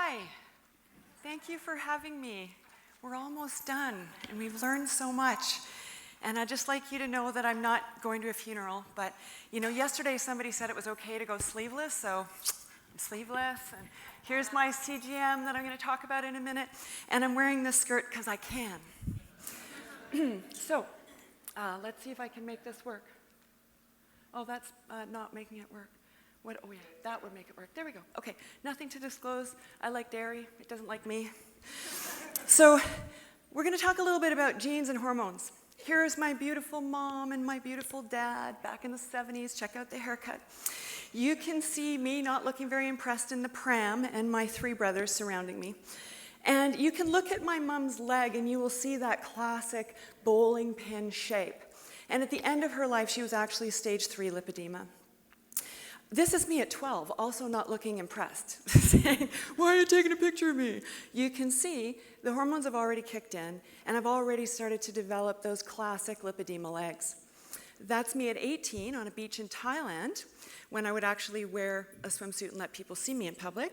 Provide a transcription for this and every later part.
Hi, thank you for having me. We're almost done, and we've learned so much. And I'd just like you to know that I'm not going to a funeral, but yesterday somebody said it was okay to go sleeveless, so I'm sleeveless. And here's my CGM that I'm going to talk about in a minute, and I'm wearing this skirt because I can. So, let's see if I can make this work. Oh, that's not making it work. What? Oh yeah, that would make it work. There we go. Okay, nothing to disclose. I like dairy. It doesn't like me. So we're going to talk a little bit about genes and hormones. Here's my beautiful mom and my beautiful dad back in the 70s. Check out the haircut. You can see me not looking very impressed in the pram and my three brothers surrounding me. And you can look at my mom's leg and you will see that classic bowling pin shape. And at the end of her life, she was actually stage 3 lipedema. This is me at 12, also not looking impressed, saying, why are you taking a picture of me? You can see the hormones have already kicked in, and I've already started to develop those classic lipedema legs. That's me at 18 on a beach in Thailand, when I would actually wear a swimsuit and let people see me in public.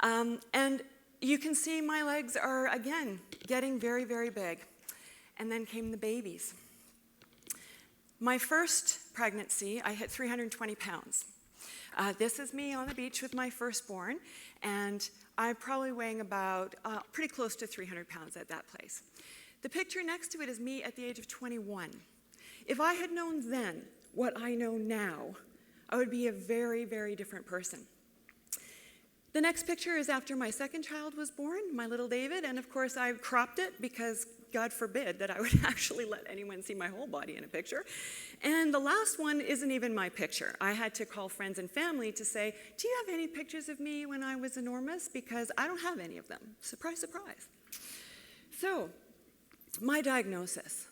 And you can see my legs are, again, getting very, very big. And then came the babies. My first pregnancy, I hit 320 pounds. This is me on the beach with my firstborn, and I'm probably weighing about pretty close to 300 pounds at that place. The picture next to it is me at the age of 21. If I had known then what I know now, I would be a very, very different person. The next picture is after my second child was born, my little David, and of course I cropped it because God forbid that I would actually let anyone see my whole body in a picture. And the last one isn't even my picture. I had to call friends and family to say, do you have any pictures of me when I was enormous? Because I don't have any of them. Surprise, surprise. So, my diagnosis,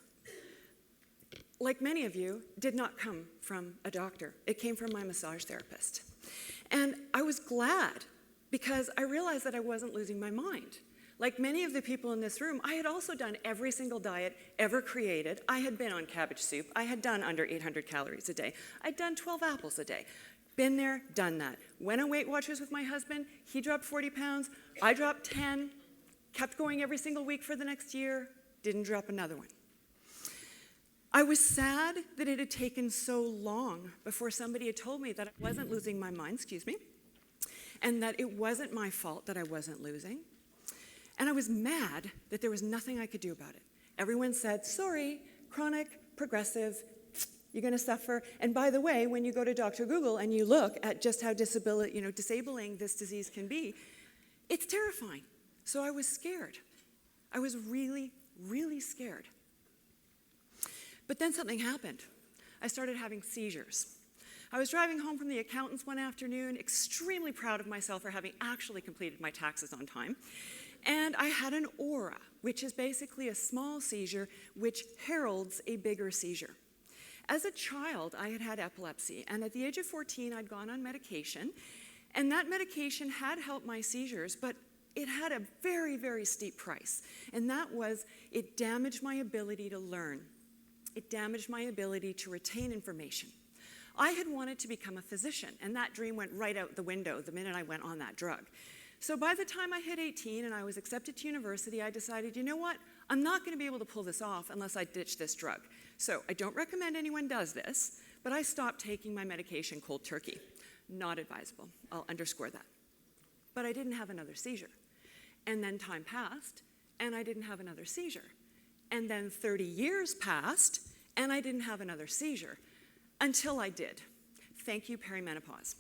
like many of you, did not come from a doctor. It came from my massage therapist. And I was glad because I realized that I wasn't losing my mind. Like many of the people in this room, I had also done every single diet ever created. I had been on cabbage soup. I had done under 800 calories a day. I'd done 12 apples a day. Been there, done that. Went on Weight Watchers with my husband. He dropped 40 pounds. I dropped 10. Kept going every single week for the next year. Didn't drop another one. I was sad that it had taken so long before somebody had told me that I wasn't losing my mind, and that it wasn't my fault that I wasn't losing. And I was mad that there was nothing I could do about it. Everyone said, sorry, chronic, progressive, you're going to suffer. And by the way, when you go to Dr. Google and you look at just how disabling this disease can be, it's terrifying. So I was scared. I was really, really scared. But then something happened. I started having seizures. I was driving home from the accountant's one afternoon, extremely proud of myself for having actually completed my taxes on time. And I had an aura, which is basically a small seizure which heralds a bigger seizure. As a child, I had had epilepsy, and at the age of 14, I'd gone on medication, and that medication had helped my seizures, but it had a very, very steep price, and that was it damaged my ability to learn. It damaged my ability to retain information. I had wanted to become a physician, and that dream went right out the window the minute I went on that drug. So by the time I hit 18 and I was accepted to university, I decided, you know what? I'm not going to be able to pull this off unless I ditch this drug. So I don't recommend anyone does this, but I stopped taking my medication cold turkey. Not advisable. I'll underscore that. But I didn't have another seizure. And then time passed, and I didn't have another seizure. And then 30 years passed, and I didn't have another seizure. Until I did. Thank you, perimenopause.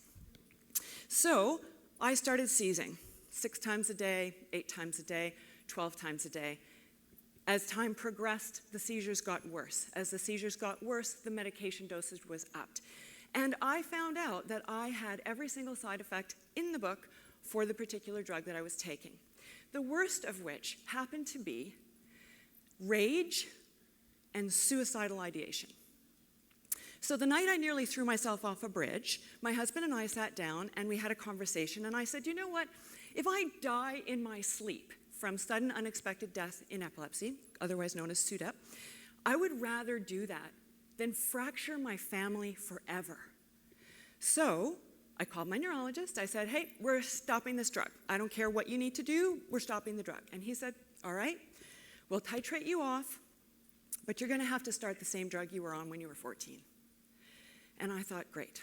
So I started seizing 6 times a day, 8 times a day, 12 times a day. As time progressed, the seizures got worse. As the seizures got worse, the medication dosage was upped. And I found out that I had every single side effect in the book for the particular drug that I was taking. The worst of which happened to be rage and suicidal ideation. So the night I nearly threw myself off a bridge, my husband and I sat down and we had a conversation, and I said, you know what? If I die in my sleep from sudden unexpected death in epilepsy, otherwise known as SUDEP, I would rather do that than fracture my family forever. So I called my neurologist. I said, hey, we're stopping this drug. I don't care what you need to do, we're stopping the drug. And he said, all right, we'll titrate you off, but you're gonna have to start the same drug you were on when you were 14. And I thought, great.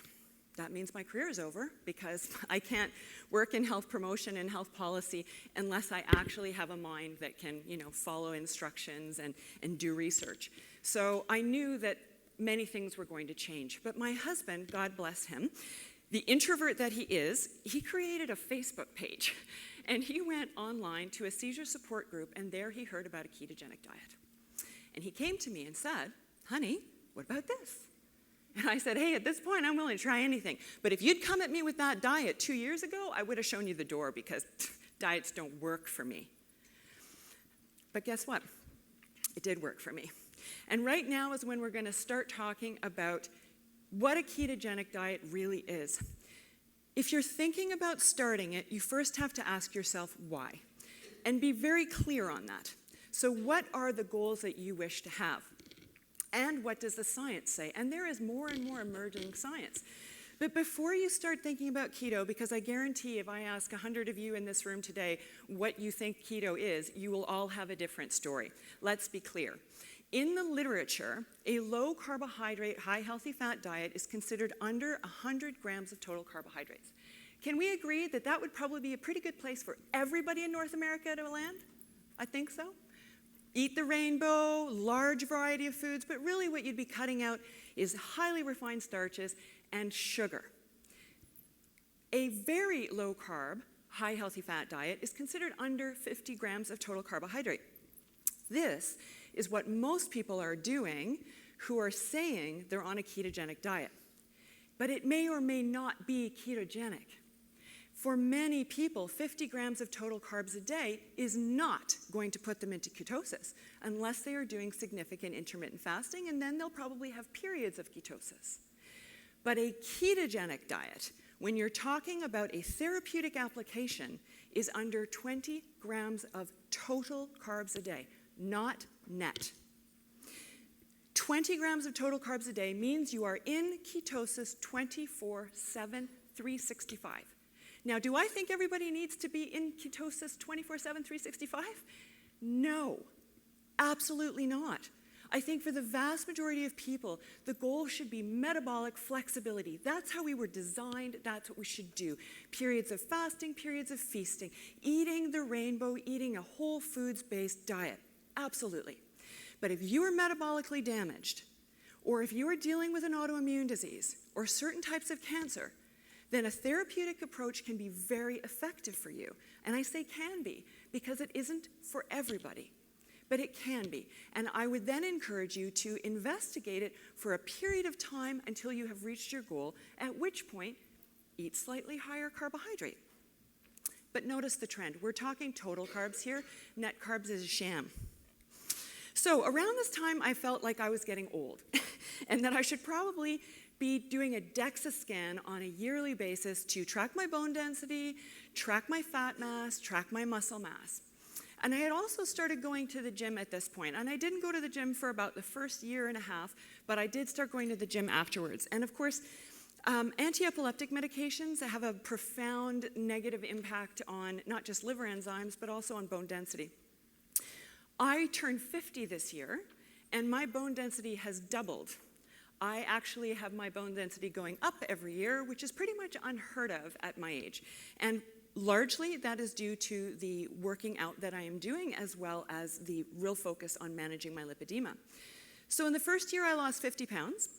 That means my career is over because I can't work in health promotion and health policy unless I actually have a mind that can, follow instructions and do research. So I knew that many things were going to change. But my husband, God bless him, the introvert that he is, he created a Facebook page. And he went online to a seizure support group, and there he heard about a ketogenic diet. And he came to me and said, honey, what about this? And I said, hey, at this point, I'm willing to try anything. But if you'd come at me with that diet 2 years ago, I would have shown you the door because diets don't work for me. But guess what? It did work for me. And right now is when we're going to start talking about what a ketogenic diet really is. If you're thinking about starting it, you first have to ask yourself why. And be very clear on that. So what are the goals that you wish to have? And what does the science say? And there is more and more emerging science. But before you start thinking about keto, because I guarantee if I ask 100 of you in this room today what you think keto is, you will all have a different story. Let's be clear. In the literature, a low carbohydrate, high healthy fat diet is considered under 100 grams of total carbohydrates. Can we agree that that would probably be a pretty good place for everybody in North America to land? I think so. Eat the rainbow, large variety of foods, but really what you'd be cutting out is highly refined starches and sugar. A very low carb, high healthy fat diet is considered under 50 grams of total carbohydrate. This is what most people are doing who are saying they're on a ketogenic diet. But it may or may not be ketogenic. For many people, 50 grams of total carbs a day is not going to put them into ketosis unless they are doing significant intermittent fasting, and then they'll probably have periods of ketosis. But a ketogenic diet, when you're talking about a therapeutic application, is under 20 grams of total carbs a day, not net. 20 grams of total carbs a day means you are in ketosis 24/7, 365. Now, do I think everybody needs to be in ketosis 24/7, 365? No, absolutely not. I think for the vast majority of people, the goal should be metabolic flexibility. That's how we were designed, that's what we should do. Periods of fasting, periods of feasting, eating the rainbow, eating a whole foods-based diet. Absolutely. But if you are metabolically damaged, or if you are dealing with an autoimmune disease, or certain types of cancer, then a therapeutic approach can be very effective for you. And I say can be, because it isn't for everybody, but it can be. And I would then encourage you to investigate it for a period of time until you have reached your goal, at which point, eat slightly higher carbohydrate. But notice the trend. We're talking total carbs here. Net carbs is a sham. So around this time, I felt like I was getting old and that I should probably be doing a DEXA scan on a yearly basis to track my bone density, track my fat mass, track my muscle mass. And I had also started going to the gym at this point. And I didn't go to the gym for about the first year and a half, but I did start going to the gym afterwards. And of course, anti-epileptic medications have a profound negative impact on not just liver enzymes, but also on bone density. I turned 50 this year, and my bone density has doubled. I actually have my bone density going up every year, which is pretty much unheard of at my age. And largely that is due to the working out that I am doing, as well as the real focus on managing my lipedema. So in the first year, I lost 50 pounds.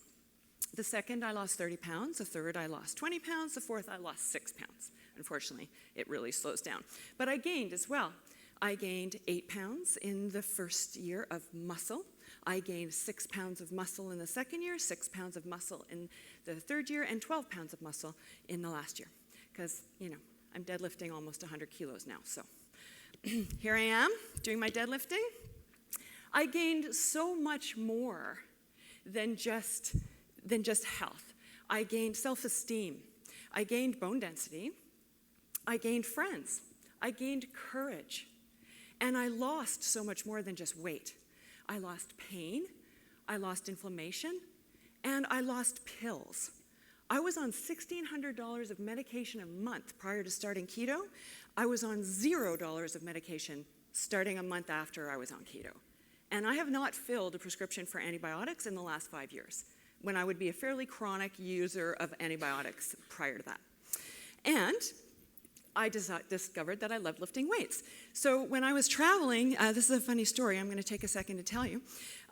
The second, I lost 30 pounds. The third, I lost 20 pounds. The fourth, I lost 6 pounds. Unfortunately, it really slows down. But I gained as well. I gained 8 pounds in the first year of muscle. I gained 6 pounds of muscle in the second year, 6 pounds of muscle in the third year, and 12 pounds of muscle in the last year. Because, I'm deadlifting almost 100 kilos now. So here I am doing my deadlifting. I gained so much more than just health. I gained self-esteem. I gained bone density. I gained friends. I gained courage. And I lost so much more than just weight. I lost pain, I lost inflammation, and I lost pills. I was on $1,600 of medication a month prior to starting keto. I was on $0 of medication starting a month after I was on keto. And I have not filled a prescription for antibiotics in the last 5 years, when I would be a fairly chronic user of antibiotics prior to that. And I discovered that I loved lifting weights. So when I was traveling, this is a funny story, I'm going to take a second to tell you.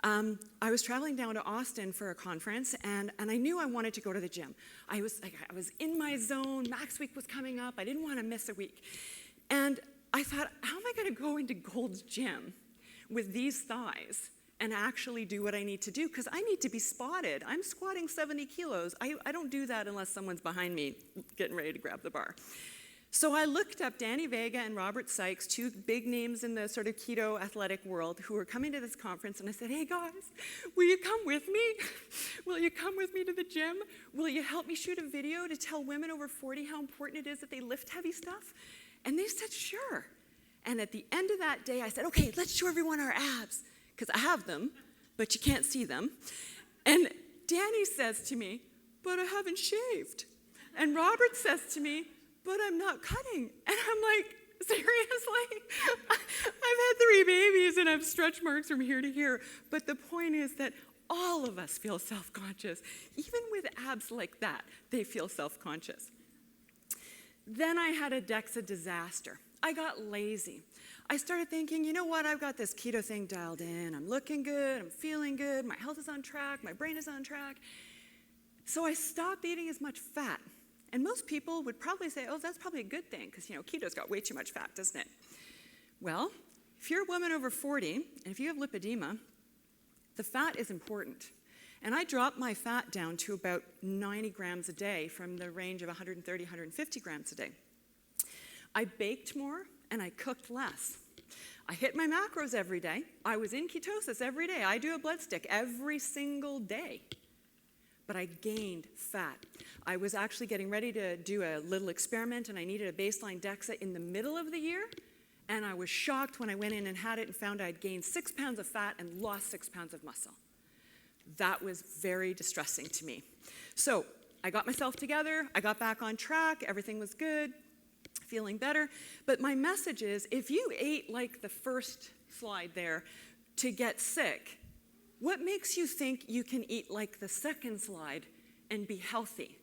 I was traveling down to Austin for a conference, and I knew I wanted to go to the gym. I was in my zone, Max Week was coming up, I didn't want to miss a week. And I thought, how am I going to go into Gold's Gym with these thighs and actually do what I need to do? Because I need to be spotted. I'm squatting 70 kilos. I don't do that unless someone's behind me getting ready to grab the bar. So I looked up Danny Vega and Robert Sykes, two big names in the sort of keto athletic world who were coming to this conference, and I said, hey guys, will you come with me? Will you come with me to the gym? Will you help me shoot a video to tell women over 40 how important it is that they lift heavy stuff? And they said, sure. And at the end of that day, I said, okay, let's show everyone our abs, because I have them, but you can't see them. And Danny says to me, but I haven't shaved. And Robert says to me, but I'm not cutting. And I'm like, seriously? I've had 3 babies and I have stretch marks from here to here. But the point is that all of us feel self-conscious. Even with abs like that, they feel self-conscious. Then I had a DEXA disaster. I got lazy. I started thinking, you know what, I've got this keto thing dialed in. I'm looking good, I'm feeling good, my health is on track, my brain is on track. So I stopped eating as much fat. And most people would probably say, oh, that's probably a good thing, because, you know, keto's got way too much fat, doesn't it? Well, if you're a woman over 40, and if you have lipedema, the fat is important. And I dropped my fat down to about 90 grams a day from the range of 130, 150 grams a day. I baked more, and I cooked less. I hit my macros every day. I was in ketosis every day. I do a blood stick every single day. But I gained fat. I was actually getting ready to do a little experiment, and I needed a baseline DEXA in the middle of the year, and I was shocked when I went in and had it and found I'd gained 6 pounds of fat and lost 6 pounds of muscle. That was very distressing to me. So I got myself together, I got back on track, everything was good, feeling better. But my message is, if you ate like the first slide there to get sick, what makes you think you can eat like the second slide and be healthy?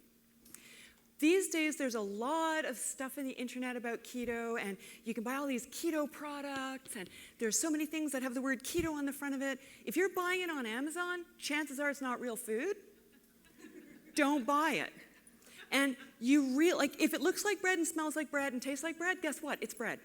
These days, there's a lot of stuff in the internet about keto, and you can buy all these keto products, and there's so many things that have the word keto on the front of it. If you're buying it on Amazon, chances are it's not real food. Don't buy it. And if it looks like bread and smells like bread and tastes like bread, guess what? It's bread.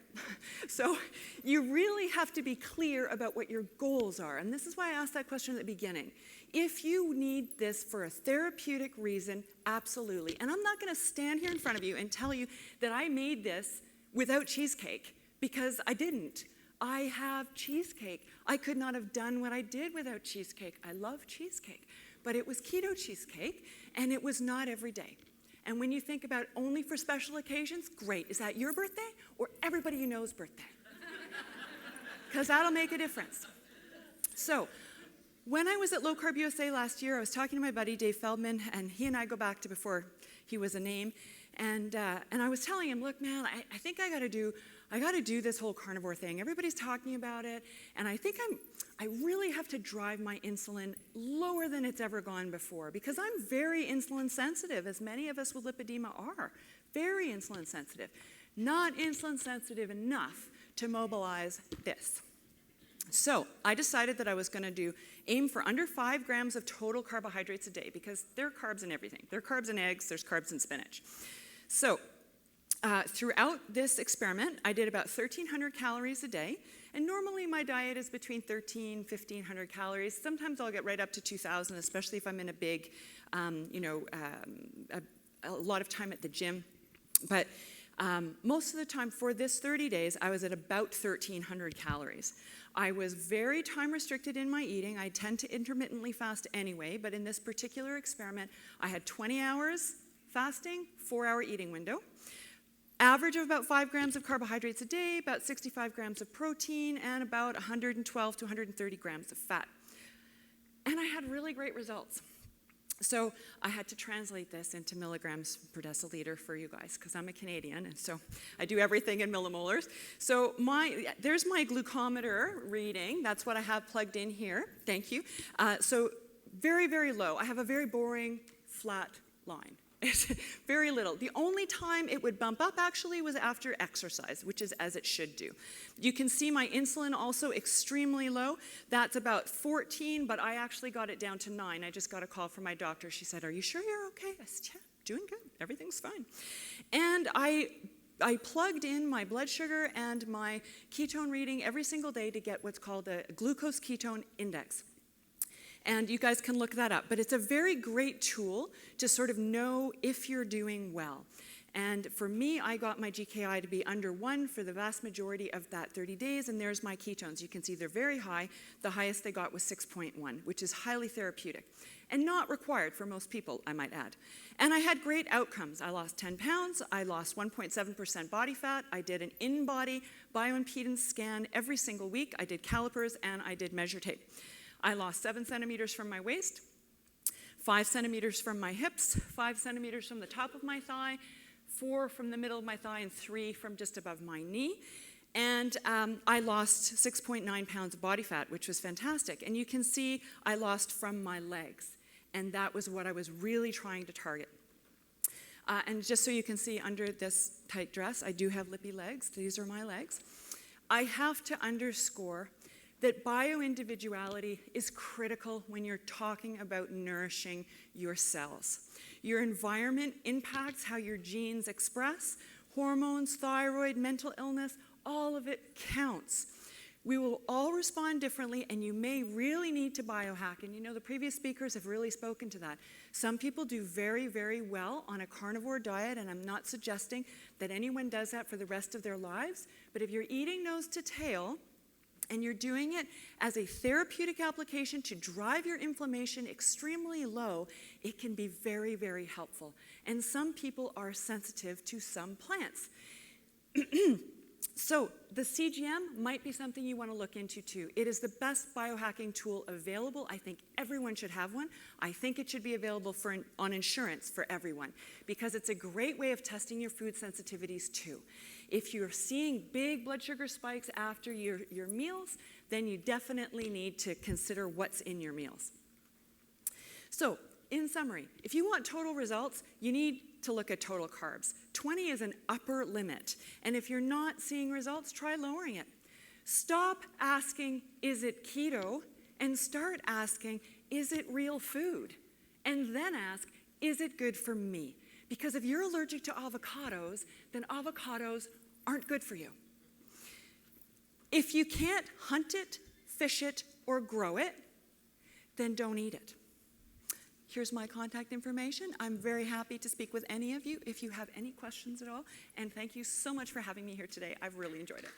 So you really have to be clear about what your goals are. And this is why I asked that question at the beginning. If you need this for a therapeutic reason, absolutely. And I'm not going to stand here in front of you and tell you that I made this without cheesecake, because I didn't. I have cheesecake. I could not have done what I did without cheesecake. I love cheesecake. But it was keto cheesecake, and it was not every day. And when you think about only for special occasions, great. Is that your birthday or everybody you know's birthday? Because that'll make a difference. So when I was at Low Carb USA last year, I was talking to my buddy, Dave Feldman, and he and I go back to before he was a name. And I was telling him, look, man, I think I got to do this whole carnivore thing. Everybody's talking about it, and I think I really have to drive my insulin lower than it's ever gone before, because I'm very insulin sensitive, as many of us with lipedema are. Very insulin sensitive. Not insulin sensitive enough to mobilize this. So I decided that I was going to aim for under 5 grams of total carbohydrates a day, because there are carbs in everything. There are carbs in eggs, there's carbs in spinach. So throughout this experiment, I did about 1,300 calories a day. And normally my diet is between 1,500 calories. Sometimes I'll get right up to 2,000, especially if I'm in a big, a lot of time at the gym. But most of the time for this 30 days, I was at about 1,300 calories. I was very time restricted in my eating. I tend to intermittently fast anyway, but in this particular experiment, I had 20 hours fasting, 4-hour eating window. Average of about 5 grams of carbohydrates a day, about 65 grams of protein, and about 112 to 130 grams of fat. And I had really great results. So I had to translate this into milligrams per deciliter for you guys, because I'm a Canadian, and so I do everything in millimolars. So there's my glucometer reading. That's what I have plugged in here. Thank you. So very, very low. I have a very boring, flat line. It's very little. The only time it would bump up actually was after exercise, which is as it should do. You can see my insulin also extremely low. That's about 14, but I actually got it down to 9. I just got a call from my doctor. She said, "Are you sure you're okay?" I said, "Yeah, doing good. Everything's fine." And I plugged in my blood sugar and my ketone reading every single day to get what's called a glucose ketone index. And you guys can look that up. But it's a very great tool to sort of know if you're doing well. And for me, I got my GKI to be under 1 for the vast majority of that 30 days, and there's my ketones. You can see they're very high. The highest they got was 6.1, which is highly therapeutic, and not required for most people, I might add. And I had great outcomes. I lost 10 pounds. I lost 1.7% body fat. I did an in-body bioimpedance scan every single week. I did calipers, and I did measure tape. I lost 7 centimeters from my waist, 5 centimeters from my hips, 5 centimeters from the top of my thigh, 4 from the middle of my thigh, and 3 from just above my knee. And I lost 6.9 pounds of body fat, which was fantastic. And you can see I lost from my legs. And that was what I was really trying to target. And just so you can see under this tight dress, I do have lippy legs. These are my legs. I have to underscore that bioindividuality is critical when you're talking about nourishing your cells. Your environment impacts how your genes express, hormones, thyroid, mental illness, all of it counts. We will all respond differently, and you may really need to biohack. And you know, the previous speakers have really spoken to that. Some people do very, very well on a carnivore diet, and I'm not suggesting that anyone does that for the rest of their lives. But if you're eating nose to tail, and you're doing it as a therapeutic application to drive your inflammation extremely low, it can be very, very helpful. And some people are sensitive to some plants. So the CGM might be something you want to look into too. It is the best biohacking tool available. I think everyone should have one. I think it should be available on insurance for everyone, because it's a great way of testing your food sensitivities too. If you're seeing big blood sugar spikes after your meals, then you definitely need to consider what's in your meals. So, in summary, if you want total results, you need to look at total carbs. 20 is an upper limit. And if you're not seeing results, try lowering it. Stop asking, is it keto? And start asking, is it real food? And then ask, is it good for me? Because if you're allergic to avocados, then avocados aren't good for you. If you can't hunt it, fish it, or grow it, then don't eat it. Here's my contact information. I'm very happy to speak with any of you if you have any questions at all. And thank you so much for having me here today. I've really enjoyed it.